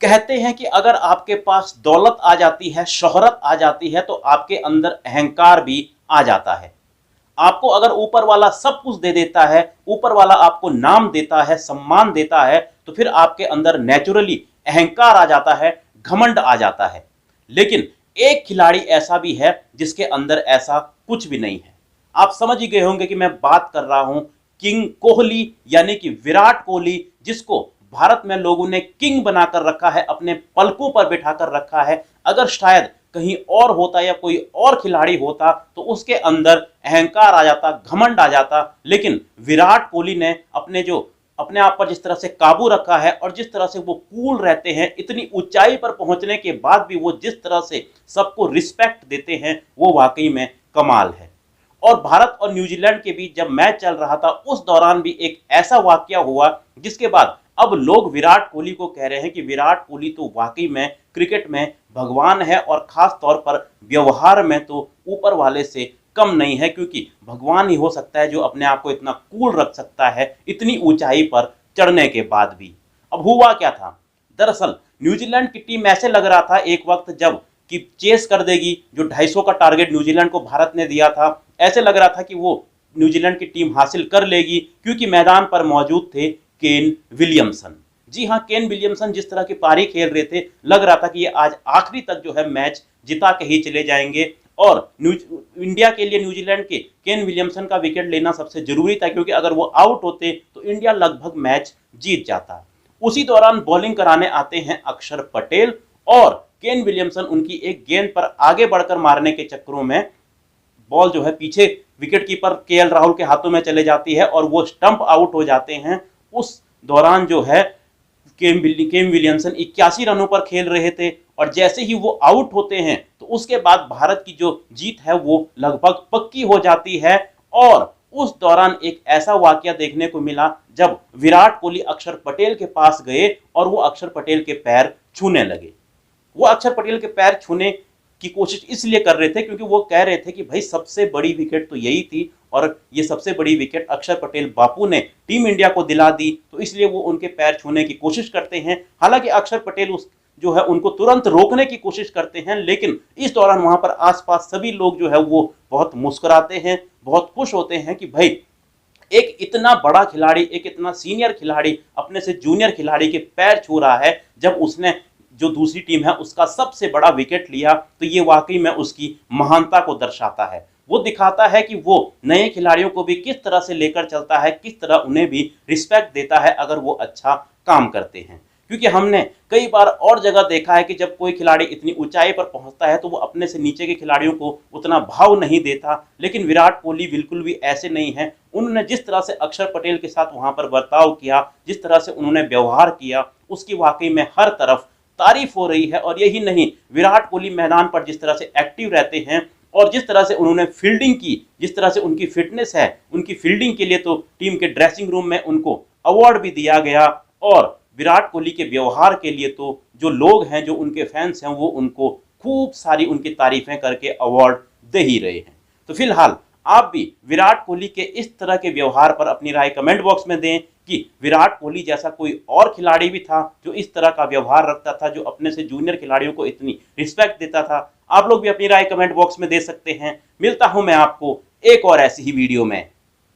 कहते हैं कि अगर आपके पास दौलत आ जाती है, शोहरत आ जाती है, तो आपके अंदर अहंकार भी आ जाता है। आपको अगर ऊपर वाला सब कुछ दे देता है, ऊपर वाला आपको नाम देता है, सम्मान देता है, तो फिर आपके अंदर नेचुरली अहंकार आ जाता है, घमंड आ जाता है। लेकिन एक खिलाड़ी ऐसा भी है जिसके अंदर ऐसा कुछ भी नहीं है। आप समझ ही गए होंगे कि मैं बात कर रहा हूं किंग कोहली, यानी कि विराट कोहली, जिसको भारत में लोगों ने किंग बनाकर रखा है, अपने पलकों पर बिठाकर रखा है। अगर शायद कहीं और होता या कोई और खिलाड़ी होता तो उसके अंदर अहंकार आ जाता, घमंड आ जाता। लेकिन विराट कोहली ने अपने आप पर जिस तरह से काबू रखा है और जिस तरह से वो कूल रहते हैं, इतनी ऊंचाई पर पहुंचने के बाद भी वो जिस तरह से सबको रिस्पेक्ट देते हैं, वो वाकई में कमाल है। और भारत और न्यूजीलैंड के बीच जब मैच चल रहा था, उस दौरान भी एक ऐसा वाकया हुआ जिसके बाद अब लोग विराट कोहली को कह रहे हैं कि विराट कोहली तो वाकई में क्रिकेट में भगवान है, और खास तौर पर व्यवहार में तो ऊपर वाले से कम नहीं है, क्योंकि भगवान ही हो सकता है जो अपने आप को इतना कूल रख सकता है इतनी ऊंचाई पर चढ़ने के बाद भी। अब हुआ क्या था, दरअसल न्यूजीलैंड की टीम ऐसे लग रहा था एक वक्त जब कि चेस कर देगी, जो 250 का टारगेट न्यूजीलैंड को भारत ने दिया था, ऐसे लग रहा था कि वो न्यूजीलैंड की टीम हासिल कर लेगी, क्योंकि मैदान पर मौजूद थे केन विलियमसन। जी हाँ, केन विलियमसन जिस तरह की पारी खेल रहे थे, लग रहा था कि ये आज आखिरी तक जो है मैच जिता के ही चले जाएंगे। और इंडिया के लिए न्यूजीलैंड के केन विलियमसन का विकेट लेना सबसे जरूरी था, क्योंकि अगर वो आउट होते तो इंडिया लगभग मैच जीत जाता। उसी दौरान बॉलिंग कराने आते हैं अक्षर पटेल, और केन विलियमसन उनकी एक गेंद पर आगे बढ़कर मारने के चक्करों में बॉल जो है पीछे विकेट कीपर केएल राहुल के हाथों में चले जाती है और वो स्टंप आउट हो जाते हैं। उस दौरान जो है केन विलियमसन 81 रनों पर खेल रहे थे, और जैसे ही वो आउट होते हैं तो उसके बाद भारत की जो जीत है वो लगभग पक्की हो जाती है। और उस दौरान एक ऐसा वाकया देखने को मिला जब विराट कोहली अक्षर पटेल के पास गए और वो अक्षर पटेल के पैर छूने लगे। वो अक्षर पटेल के पैर छूने की कोशिश इसलिए कर रहे थे क्योंकि वो कह रहे थे कि भाई सबसे बड़ी विकेट तो यही थी, और ये सबसे बड़ी विकेट अक्षर पटेल बापू ने टीम इंडिया को दिला दी, तो इसलिए वो उनके पैर छूने की कोशिश करते हैं। हालांकि अक्षर पटेल जो है उनको तुरंत रोकने की कोशिश करते हैं, लेकिन इस दौरान वहां पर आसपास सभी लोग जो है वो बहुत मुस्कुराते हैं, बहुत खुश होते हैं कि भाई एक इतना बड़ा खिलाड़ी, एक इतना सीनियर खिलाड़ी अपने से जूनियर खिलाड़ी के पैर छू रहा है। जब उसने जो दूसरी टीम है उसका सबसे बड़ा विकेट लिया, तो ये वाकई में उसकी महानता को दर्शाता है। वो दिखाता है कि वो नए खिलाड़ियों को भी किस तरह से लेकर चलता है, किस तरह उन्हें भी रिस्पेक्ट देता है अगर वो अच्छा काम करते हैं। क्योंकि हमने कई बार और जगह देखा है कि जब कोई खिलाड़ी इतनी ऊंचाई पर पहुंचता है तो वो अपने से नीचे के खिलाड़ियों को उतना भाव नहीं देता, लेकिन विराट कोहली बिल्कुल भी ऐसे नहीं है। उन्होंने जिस तरह से अक्षर पटेल के साथ वहां पर बर्ताव किया, जिस तरह से उन्होंने व्यवहार किया, उसकी वाकई में हर तरफ तारीफ हो रही है। और यही नहीं, विराट कोहली मैदान पर जिस तरह से एक्टिव रहते हैं और जिस तरह से उन्होंने फील्डिंग की, जिस तरह से उनकी फिटनेस है, उनकी फील्डिंग के लिए तो टीम के ड्रेसिंग रूम में उनको अवार्ड भी दिया गया। और विराट कोहली के व्यवहार के लिए तो जो लोग हैं, जो उनके फैंस हैं, वो उनको खूब सारी उनकी तारीफें करके अवार्ड दे ही रहे हैं। तो फिलहाल आप भी विराट कोहली के इस तरह के व्यवहार पर अपनी राय कमेंट बॉक्स में दें कि विराट कोहली जैसा कोई और खिलाड़ी भी था जो इस तरह का व्यवहार रखता था, जो अपने से जूनियर खिलाड़ियों को इतनी रिस्पेक्ट देता था। आप लोग भी अपनी राय कमेंट बॉक्स में दे सकते हैं। मिलता हूं मैं आपको एक और ऐसी ही वीडियो में।